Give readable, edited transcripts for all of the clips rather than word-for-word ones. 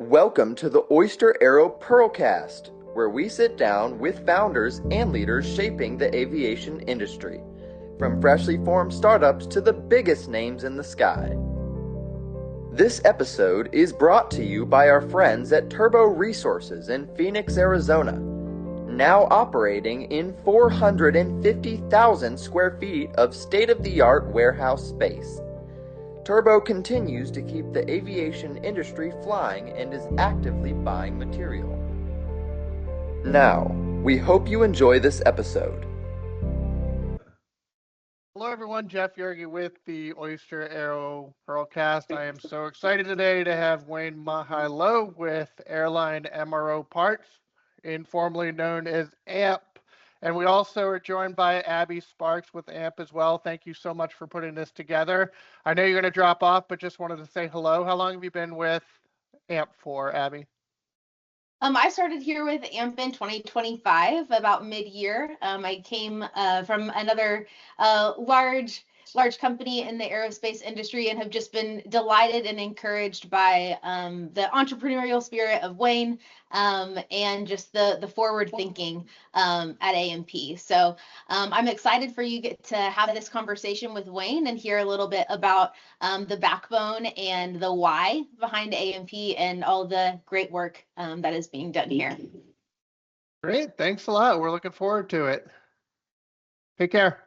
Welcome to the Oyster Aero PearlCast, where we sit down with founders and leaders shaping the aviation industry, from freshly formed startups to the biggest names in the sky. This episode is brought to you by our friends at Turbo Resources in Phoenix, Arizona, now operating in 450,000 square feet of state-of-the-art warehouse space. Turbo continues to keep the aviation industry flying and is actively buying material. Now, we hope you enjoy this episode. Hello everyone, Jeff Yergi with the Oyster Aero PearlCast. I am so excited today to have Wayne Mihailov with Airline MRO Parts, informally known as AMP. And we also are joined by Abby Sparks with AMP as well. Thank you so much for putting this together. I know you're going to drop off, but just wanted to say hello. How long have you been with AMP for, Abby? I started here with AMP in 2025, about mid-year. I came from another large company in the aerospace industry and have just been delighted and encouraged by the entrepreneurial spirit of Wayne and just the forward thinking at AMP. So I'm excited for you to have this conversation with Wayne and hear a little bit about the backbone and the why behind AMP and all the great work that is being done here. Great, thanks a lot. We're looking forward to it. Take care.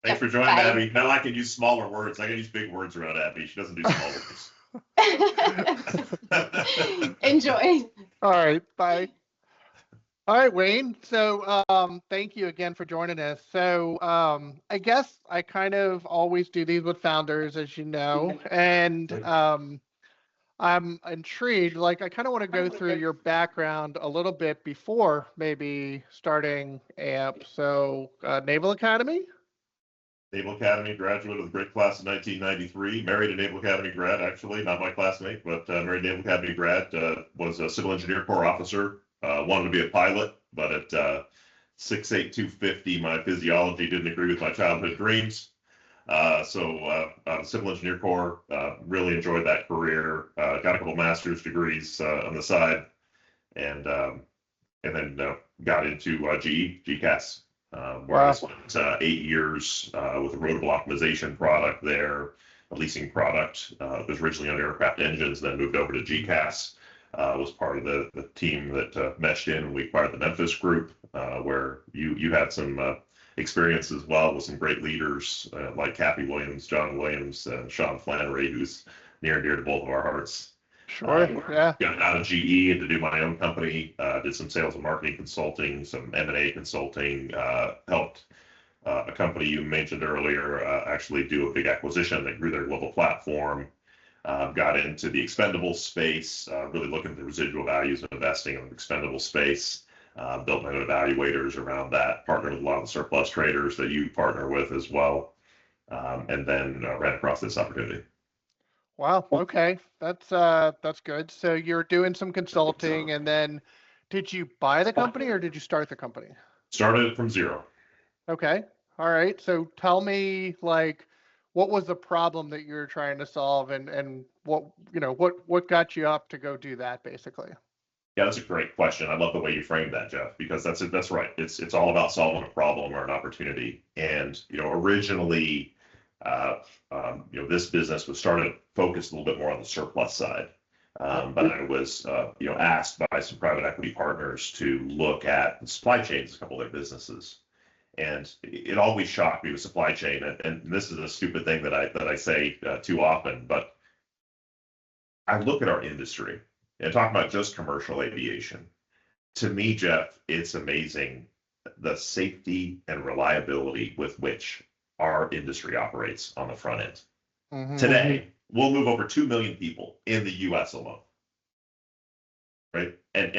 Thanks for joining, Bye. Abby. Now I can use smaller words. I can use big words around Abby. She doesn't do small words. Enjoy. All right, bye. All right, Wayne. So thank you again for joining us. So I guess I kind of always do these with founders, as you know, and I'm intrigued. Like, I kind of want to go through your background a little bit before maybe starting AMP. So Naval Academy? Naval Academy graduate of the great class of 1993. Married a Naval Academy grad, actually, not my classmate, but married a Naval Academy grad. Was a civil engineer corps officer. Wanted to be a pilot, but at 6'8", 250, my physiology didn't agree with my childhood dreams. So civil engineer corps, really enjoyed that career. Got a couple master's degrees on the side, and then got into GECAS. Where I spent 8 years with a rotable optimization product there, a leasing product. It was originally on aircraft engines, then moved over to GECAS. Was part of the team that meshed in when we acquired the Memphis group, where you had some experience as well with some great leaders like Kathy Williams, John Williams, and Sean Flannery, who's near and dear to both of our hearts. Sure, yeah. Got out of GE and to do my own company, did some sales and marketing consulting, some M&A consulting, helped a company you mentioned earlier actually do a big acquisition that grew their global platform, got into the expendable space, really looking at the residual values of investing in the expendable space, built my own evaluators around that, partnered with a lot of the surplus traders that you partner with as well, and then ran across this opportunity. Wow. Okay. That's good. So you're doing some consulting, and then did you buy the company or did you start the company? Started it from zero. Okay. All right. So tell me, like, what was the problem that you were trying to solve, and what got you up to go do that, basically? Yeah, that's a great question. I love the way you framed that, Jeff, because that's right. It's all about solving a problem or an opportunity. And originally, this business was started focused a little bit more on the surplus side. But I was, asked by some private equity partners to look at the supply chains of a couple of their businesses. And it always shocked me with supply chain. And this is a stupid thing that I say too often, but I look at our industry and talk about just commercial aviation. To me, Jeff, it's amazing the safety and reliability with which our industry operates on the front end. Mm-hmm. Today, we'll move over 2 million people in the U.S. alone, right? And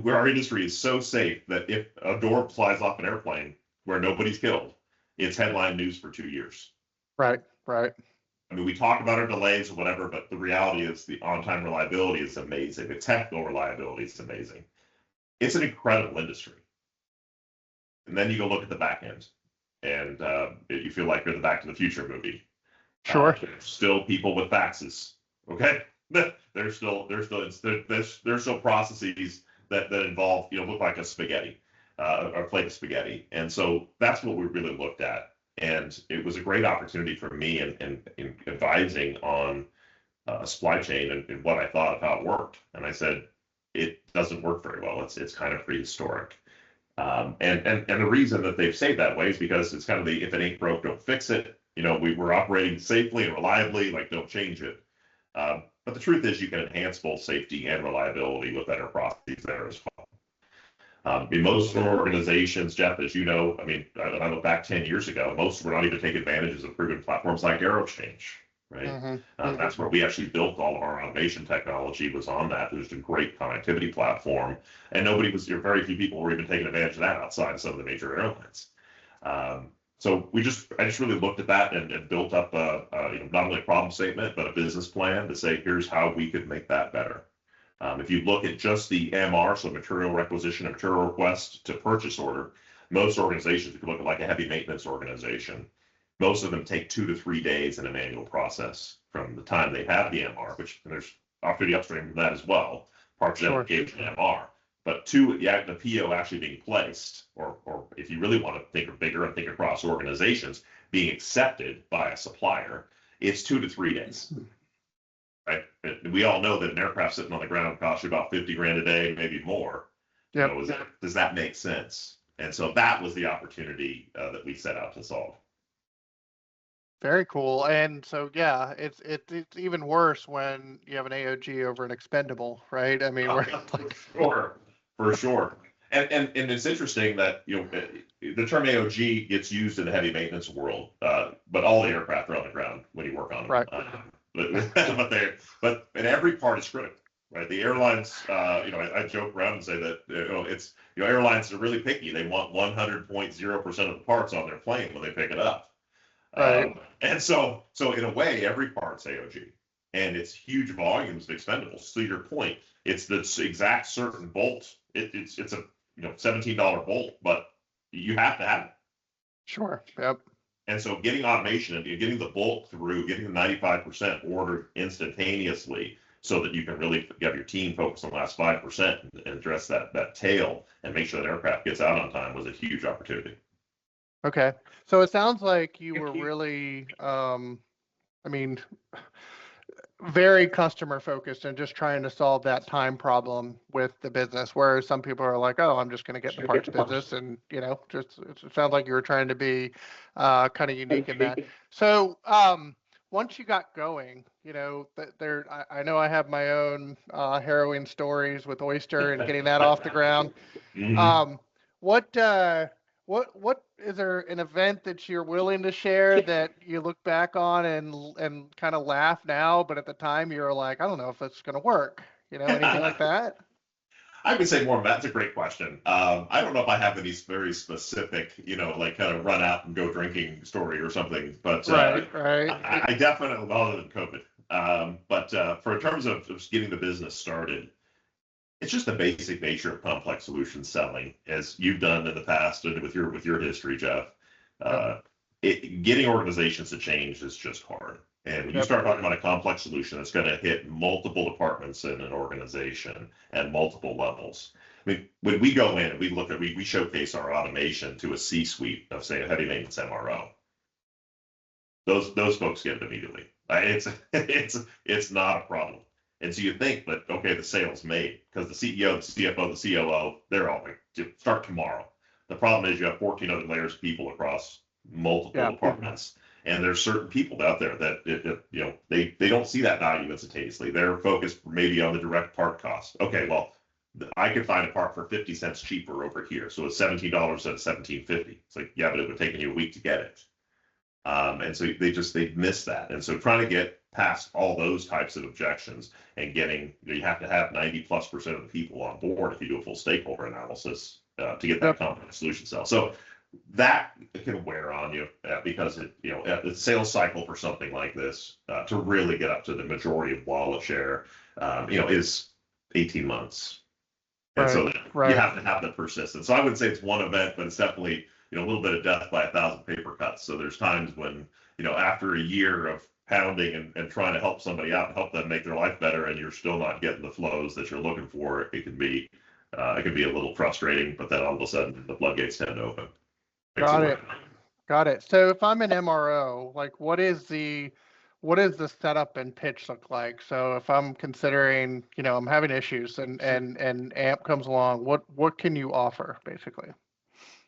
our industry is so safe that if a door flies off an airplane where nobody's killed, it's headline news for 2 years. Right. I mean, we talk about our delays or whatever, but the reality is the on-time reliability is amazing. The technical reliability is amazing. It's an incredible industry. And then you go look at the back end, and you feel like you're the Back to the Future movie. Sure. Still people with faxes, okay? there's still processes that involve, look like a spaghetti, a plate of spaghetti. And so that's what we really looked at. And it was a great opportunity for me in advising on a supply chain and what I thought of how it worked. And I said, it doesn't work very well. It's kind of prehistoric. And the reason that they've stayed that way is because it's kind of if it ain't broke, don't fix it. We were operating safely and reliably, like don't change it. But the truth is you can enhance both safety and reliability with better processes there as well. In most organizations, Jeff, as you know, when I look back 10 years ago, most were not even taking advantages of proven platforms like AeroChange, right? Mm-hmm. That's where we actually built all of our automation technology was on that. It was a great connectivity platform, and very few people were even taking advantage of that outside of some of the major airlines. So I just really looked at that and built up not only a problem statement, but a business plan to say, here's how we could make that better. If you look at just the MR, so material requisition and material request to purchase order, most organizations, if you look at like a heavy maintenance organization, most of them take 2 to 3 days in an annual process from the time they have the MR, which there's opportunity upstream from that as well, parts of application MR. But the PO actually being placed, or if you really want to think bigger and think across organizations, being accepted by a supplier, it's 2 to 3 days. Right? And we all know that an aircraft sitting on the ground costs you about $50,000 a day, maybe more. Yep. Does that make sense? And so that was the opportunity that we set out to solve. Very cool. And so, yeah, it's even worse when you have an AOG over an expendable, right? We're like... For sure. And it's interesting that, the term AOG gets used in the heavy maintenance world, but all the aircraft are on the ground when you work on them. Right. But every part is critical, right? The airlines, I joke around and say that, airlines are really picky. They want 100.0% of the parts on their plane when they pick it up. Right. And so in a way, every part's AOG, and it's huge volumes of expendables. To your point, it's the exact certain bolt. It's a $17 bolt, but you have to have it. Sure. Yep. And so getting automation and getting the bolt through, getting the 95% ordered instantaneously, so that you can really have your team focus on the last 5% and address that tail and make sure that aircraft gets out on time, was a huge opportunity. Okay. So it sounds like you were really, very customer focused and just trying to solve that time problem with the business, whereas some people are like, oh, I'm just going to get in the parts business. And, just it sounds like you were trying to be kind of unique in that. So once you got going, I know I have my own harrowing stories with Oyster and getting that off the ground. Mm-hmm. What is there an event that you're willing to share that you look back on and kind of laugh now, but at the time you're like, I don't know if it's going to work, anything like that? I would say more of that's a great question. I don't know if I have any very specific, like kind of run out and go drinking story or something, but right. I definitely, other than COVID. But for in terms of just getting the business started, it's just the basic nature of complex solution selling, as you've done in the past and with your history, Jeff. Getting organizations to change is just hard. And when you start talking about a complex solution that's going to hit multiple departments in an organization at multiple levels. When we go in and we showcase our automation to a C-suite of, say, a heavy maintenance MRO, those folks get it immediately. It's not a problem. And so you think, but okay, the sale's made, because the CEO, the CFO, the COO, they're all like, start tomorrow. The problem is you have 14 other layers of people across multiple departments. And there's certain people out there that, they don't see that value instantaneously. They're focused maybe on the direct part cost. Okay, well, I could find a part for 50 cents cheaper over here. So it's $17 at $17.50. It's like, yeah, but it would take you a week to get it. And so they miss that. And so trying to get past all those types of objections and getting, you have to have 90+% of the people on board if you do a full stakeholder analysis to get that complex solution sell. So that can wear on you because the sales cycle for something like this to really get up to the majority of wallet share, is 18 months. And so you have to have that persistence. So I wouldn't say it's one event, but it's definitely, a little bit of death by 1,000 paper cuts. So there's times when, after a year of pounding and trying to help somebody out and help them make their life better, and you're still not getting the flows that you're looking for, it can be a little frustrating. But then all of a sudden, the floodgates tend to open. Got it. Got it. So if I'm an MRO, like what is the setup and pitch look like? So if I'm considering, I'm having issues and AMP comes along, what can you offer basically?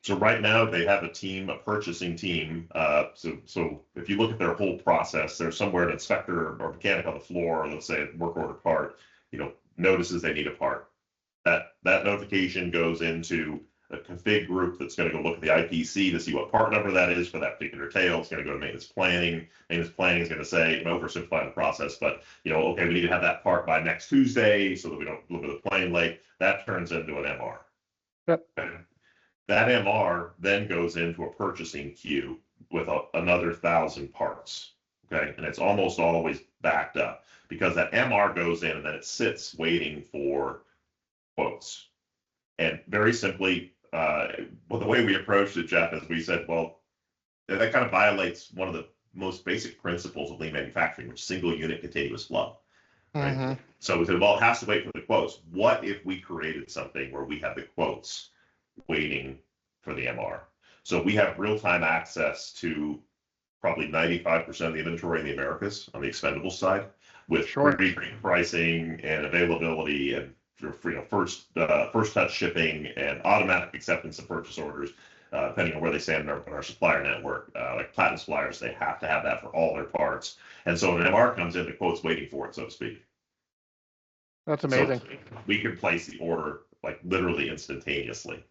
So right now they have a purchasing team. So if you look at their whole process, there's somewhere an inspector or mechanic on the floor, or let's say a work order part, notices they need a part. That notification goes into a config group that's going to go look at the IPC to see what part number that is for that particular tail. It's going to go to maintenance planning. Maintenance planning is going to say, oversimplify the process, but okay, we need to have that part by next Tuesday so that we don't look at the plane late. That turns into an MR. Yep. Okay. That MR then goes into a purchasing queue with another 1,000 parts. Okay, and it's almost always backed up because that MR goes in and then it sits waiting for quotes. And very simply, well, the way we approached it, Jeff, is we said, well, that kind of violates one of the most basic principles of lean manufacturing, which is single unit continuous flow. Right? Mm-hmm. So we said, well, it has to wait for the quotes. What if we created something where we have the quotes waiting for the MR? So we have real-time access to probably 95% of the inventory in the Americas on the expendable side, with free pricing and availability and first touch shipping and automatic acceptance of purchase orders, depending on where they stand in our supplier network. Like platinum suppliers, they have to have that for all their parts. And so when an MR comes in, the quote's waiting for it, so to speak. That's amazing. So we can place the order like literally instantaneously.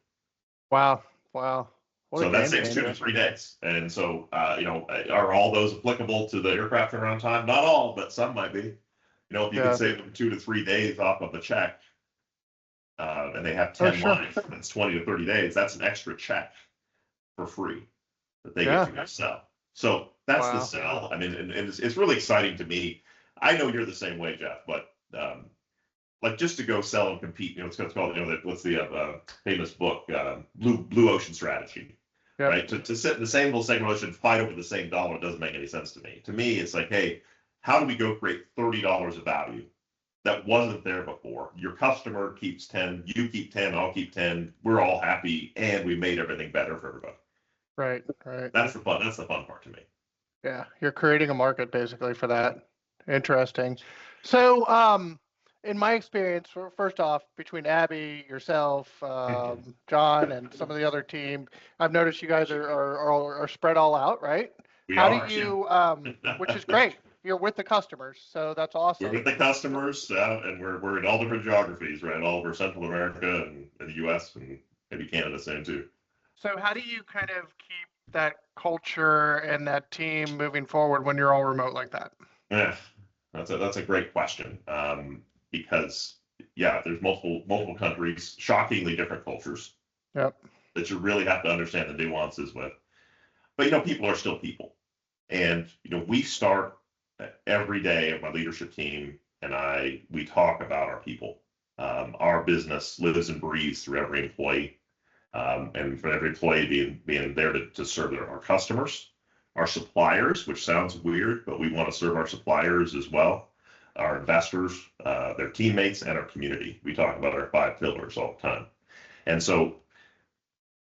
Wow. So that saves 2 to 3 days. And so, are all those applicable to the aircraft turnaround time? Not all, but some might be. If you can save them 2 to 3 days off of a check, and they have 10 lines, that's 20 to 30 days. That's an extra check for free that they get to go sell. So that's the sell. I mean, and it's really exciting to me. I know you're the same way, Jeff, but like just to go sell and compete, it's called, what's the famous book, Blue Ocean Strategy, right? To sit in the same little segment ocean, fight over the same dollar doesn't make any sense to me. To me, it's like, hey, how do we go create $30 of value that wasn't there before? Your customer keeps 10, you keep 10, I'll keep 10. We're all happy, and we made everything better for everybody. Right. That's the fun part to me. Yeah, you're creating a market basically for that. Interesting. So, in my experience, first off, between Abby, yourself, John, and some of the other team, I've noticed you guys are spread all out, right? How do you, which is great. You're with the customers, so that's awesome. We're with the customers, and we're in all different geographies, right? All over Central America and the U.S. and maybe Canada same too. So how do you kind of keep that culture and that team moving forward when you're all remote like that? Yeah, that's a great question. Because there's multiple countries, shockingly different cultures. Yep. That you really have to understand the nuances with. But people are still people, and we start every day of my leadership team and we talk about our people. Our business lives and breathes through every employee, and for every employee being there to serve our customers, our suppliers, which sounds weird, but we want to serve our suppliers as well, our investors, their teammates, and our community. We talk about our 5 pillars all the time. And so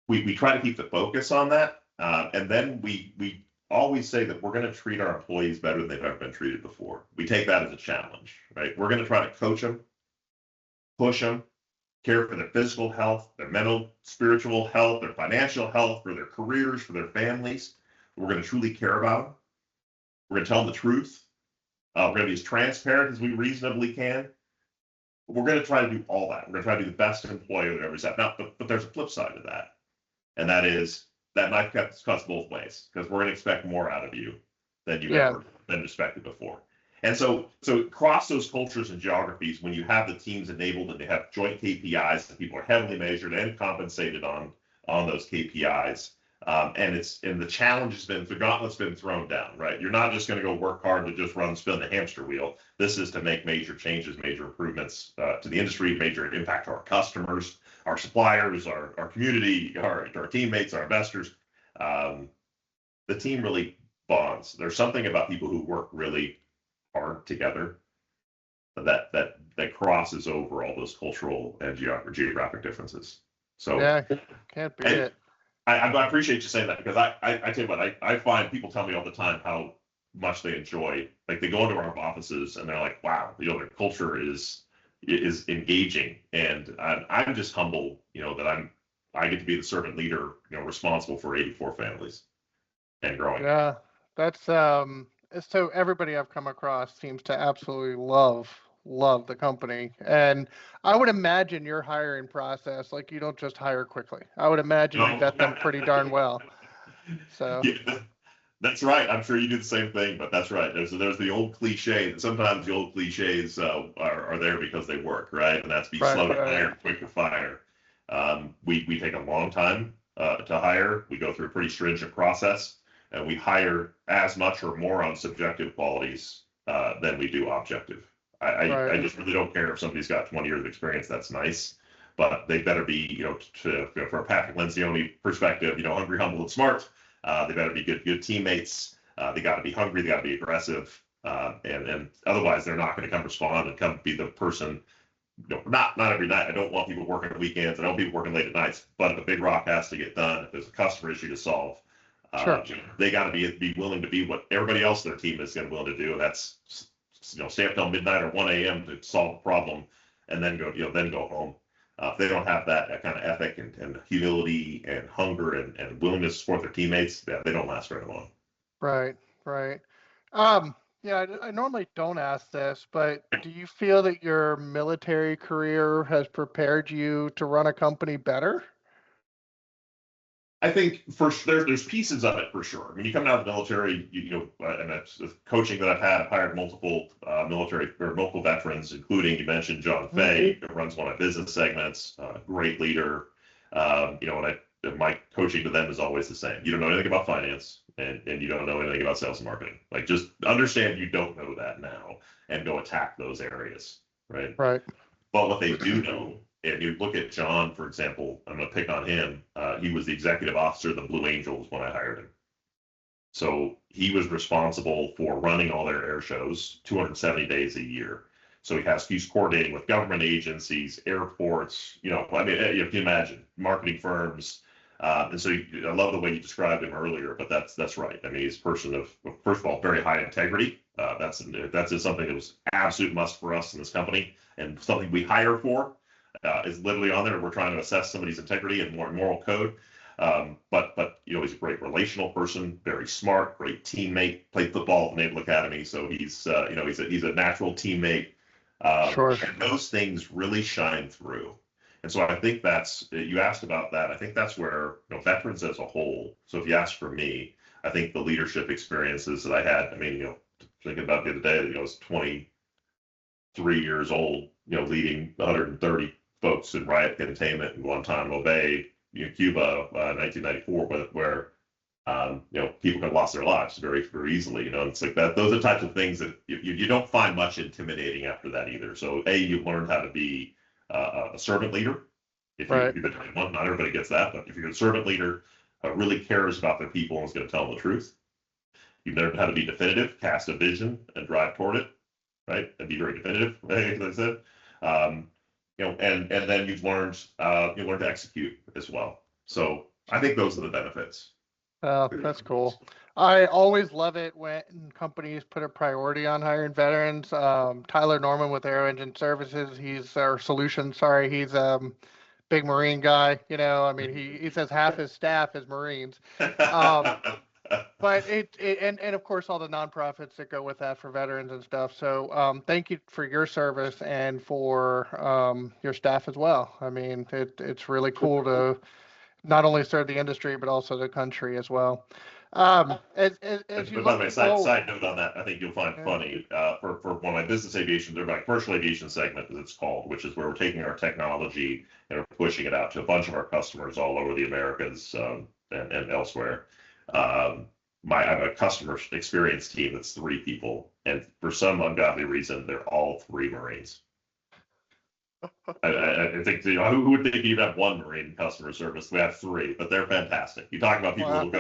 we try to keep the focus on that. And then we always say that we're going to treat our employees better than they've ever been treated before. We take that as a challenge, right? We're going to try to coach them, push them, care for their physical health, their mental, spiritual health, their financial health, for their careers, for their families. We're going to truly care about them. We're going to tell them the truth. We're going to be as transparent as we reasonably can. We're going to try to do all that. We're going to try to be the best employer that ever said. Now, but there's a flip side to that, and that is that knife cuts both ways, because we're going to expect more out of you than you've ever been expected before. And so across those cultures and geographies, when you have the teams enabled and they have joint KPIs that people are heavily measured and compensated on those KPIs, and the challenge has been, the gauntlet's been thrown down, right? You're not just going to go work hard to just spin the hamster wheel. This is to make major changes, major improvements to the industry, major impact to our customers, our suppliers, our community, our teammates, our investors. The team really bonds. There's something about people who work really hard together that crosses over all those cultural and geographic differences. So Yeah, can't beat it. I appreciate you saying that, because I tell you what, I find people tell me all the time how much they enjoy, like they go into our offices and they're like, wow, their culture is engaging, and I'm just humble, that I get to be the servant leader, responsible for 84 families and growing. Yeah, that's so everybody I've come across seems to absolutely love the company. And I would imagine your hiring process, like, you don't just hire quickly. I would imagine you vet them pretty darn well. So yeah, that's right. I'm sure you do the same thing, but that's right. There's the old cliche. Sometimes the old cliches are there because they work, right? And that's be slow to hire, quick to fire. We take a long time to hire. We go through a pretty stringent process, and we hire as much or more on subjective qualities than we do objective. I just really don't care if somebody's got 20 years of experience. That's nice, but they better be, for a Patrick Lencioni perspective, hungry, humble, and smart. They better be good teammates. They got to be hungry. They got to be aggressive, and otherwise they're not going to come respond and come be the person. Not every night. I don't want people working on weekends. I don't want people working late at nights. But if a big rock has to get done, if there's a customer issue to solve, sure. They got to be willing to be what everybody else in their team is going to be willing to do. That's stay up till midnight or 1 a.m. to solve a problem, and then go home. If they don't have that kind of ethic and humility and hunger and willingness to support their teammates, they don't last very long. Right. Yeah, I normally don't ask this, but do you feel that your military career has prepared you to run a company better? I think there's pieces of it for sure. I mean, you come out of the military, and that's the coaching that I've hired multiple military or multiple veterans, including, you mentioned John Fay, who runs one of my business segments, great leader. And my coaching to them is always the same. You don't know anything about finance, and you don't know anything about sales and marketing. Like, just understand you don't know that now and go attack those areas, right? Right. But what they do know, and you look at John, for example, I'm going to pick on him. He was the executive officer of the Blue Angels when I hired him. So he was responsible for running all their air shows 270 days a year. So he's coordinating with government agencies, airports, if you imagine, marketing firms. And so I love the way you described him earlier, but that's right. I mean, he's a person of, first of all, very high integrity. That's something that was absolute must for us in this company, and something we hire for. Is literally on there. We're trying to assess somebody's integrity and moral code. But he's a great relational person, very smart, great teammate. Played football at the Naval Academy, so he's a natural teammate. Sure. And those things really shine through. And so I think you asked about that. I think that's where veterans as a whole. So if you ask for me, I think the leadership experiences that I had. I mean, thinking about the other day, that I was 23 years old, leading 130 folks in riot containment in Guantanamo Bay, Cuba, 1994, where people could have lost their lives very, very easily. It's like that. Those are the types of things that you don't find much intimidating after that either. So you learned how to be a servant leader. If you've been trained one, not everybody gets that, but if you're a servant leader, really cares about their people and is going to tell them the truth. You've learned how to be definitive, cast a vision, and drive toward it, right? And be very definitive, as I said. And then you've learned to execute as well. So I think those are the benefits. Oh, that's cool. I always love it when companies put a priority on hiring veterans. Tyler Norman with Aero Engine Services, he's he's big Marine guy. I mean, he says half his staff is Marines. But and of course all the nonprofits that go with that for veterans and stuff. So thank you for your service and for your staff as well. I mean, it's really cool to not only serve the industry but also the country as well. As you by the way, side note on that, I think you'll find funny for one of my business aviation, they're my commercial aviation segment, as it's called, which is where we're taking our technology and we're pushing it out to a bunch of our customers all over the Americas and elsewhere. I have a customer experience team that's 3 people, and for some ungodly reason, they're all 3 Marines. I think, who would think you'd have one Marine customer service? We have three, but they're fantastic. You talk about people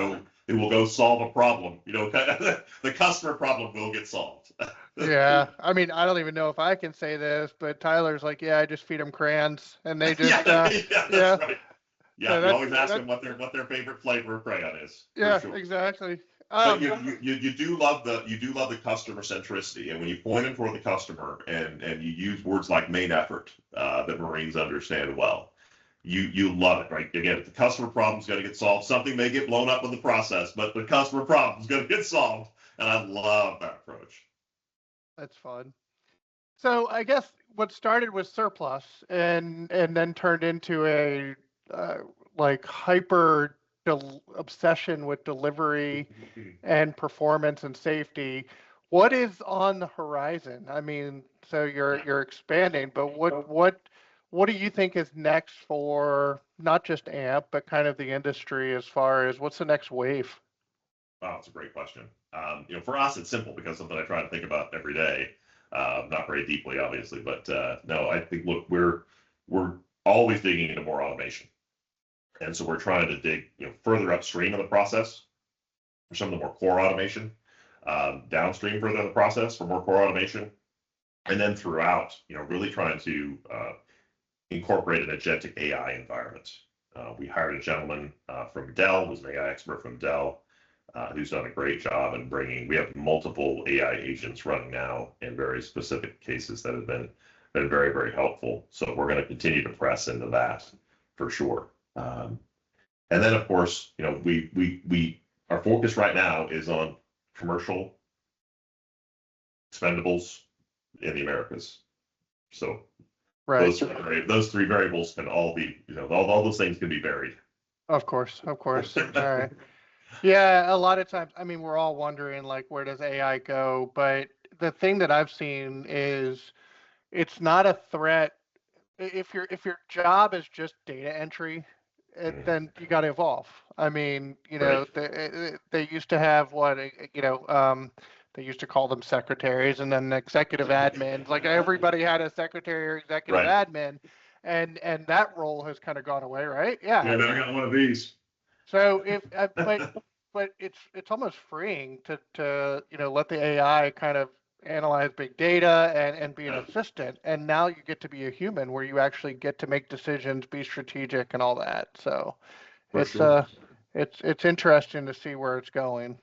who will go solve a problem. The customer problem will get solved. Yeah, I mean, I don't even know if I can say this, but Tyler's like, yeah, I just feed them crayons, and they just, that's right. Yeah, you always ask that, them what their favorite flavor of crayon is. Yeah, sure. exactly. But you do love the customer centricity, and when you point in for the customer and you use words like main effort that Marines understand well, you love it, right? Again, if the customer problem's going to get solved, something may get blown up in the process, but the customer problem's going to get solved, and I love that approach. That's fun. So I guess what started with surplus and then turned into a like hyper obsession with delivery and performance and safety. What is on the horizon? I mean, so you're expanding, but what do you think is next for not just AMP, but kind of the industry as far as what's the next wave? Oh, that's a great question. For us, it's simple because it's something I try to think about every day. Not very deeply, obviously, but no, I think, look, we're always digging into more automation, and so we're trying to dig further upstream in the process for some of the more core automation, downstream further in the process for more core automation, and then throughout, really trying to incorporate an agentic AI environment. We hired a gentleman from Dell, who's an AI expert from Dell, who's done a great job in we have multiple AI agents running now in very specific cases that have been very, very helpful. So we're going to continue to press into that for sure. And then, of course, our focus right now is on commercial expendables in the Americas. So Right. those three variables can all be, all those things can be varied. Of course. All right. Yeah, a lot of times, I mean, we're all wondering, like, where does AI go? But the thing that I've seen is it's not a threat. If your job is just data entry, then you got to evolve. I mean, Right. they used to have they used to call them secretaries and then executive admins. Like everybody had a secretary or executive admin, and that role has kind of gone away, right? Yeah. I never got one of these. So but it's almost freeing to let the AI kind of analyze big data and be an assistant, and now you get to be a human where you actually get to make decisions, be strategic, and all that. So it's interesting to see where it's going.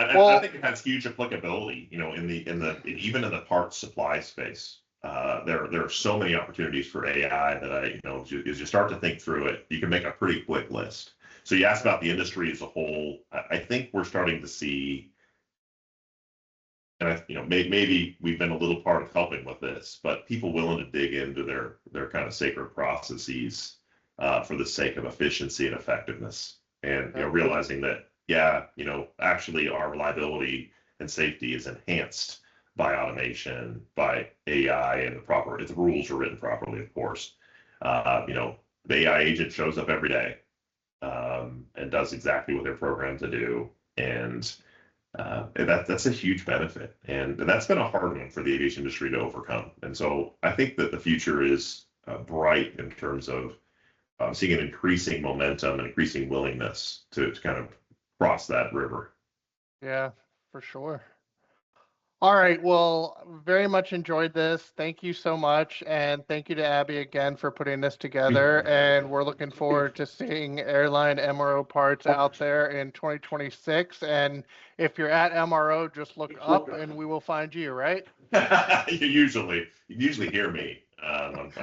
I think it has huge applicability, even in the parts supply space. There are so many opportunities for AI that as you start to think through it, you can make a pretty quick list. So you asked about the industry as a whole. I think we're starting to see, and maybe we've been a little part of helping with this, but people willing to dig into their kind of sacred processes for the sake of efficiency and effectiveness, and realizing that actually our reliability and safety is enhanced by automation, by AI, and if the rules are written properly, of course. The AI agent shows up every day and does exactly what they're programmed to do, and that's a huge benefit, and that's been a hard one for the aviation industry to overcome. And so I think that the future is bright in terms of seeing an increasing momentum and increasing willingness to kind of cross that river. Yeah, for sure. All right. Well, very much enjoyed this. Thank you so much. And thank you to Abby again for putting this together. And we're looking forward to seeing Airline MRO Parts out there in 2026. And if you're at MRO, just look up and we will find you, right? You usually hear me.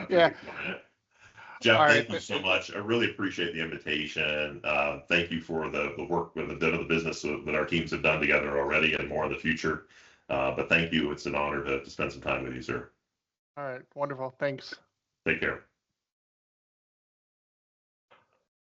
Yeah. Jeff, thank you so much. I really appreciate the invitation. Thank you for the work with the business that our teams have done together already and more in the future. But thank you. It's an honor to spend some time with you, sir. All right. Wonderful. Thanks. Take care.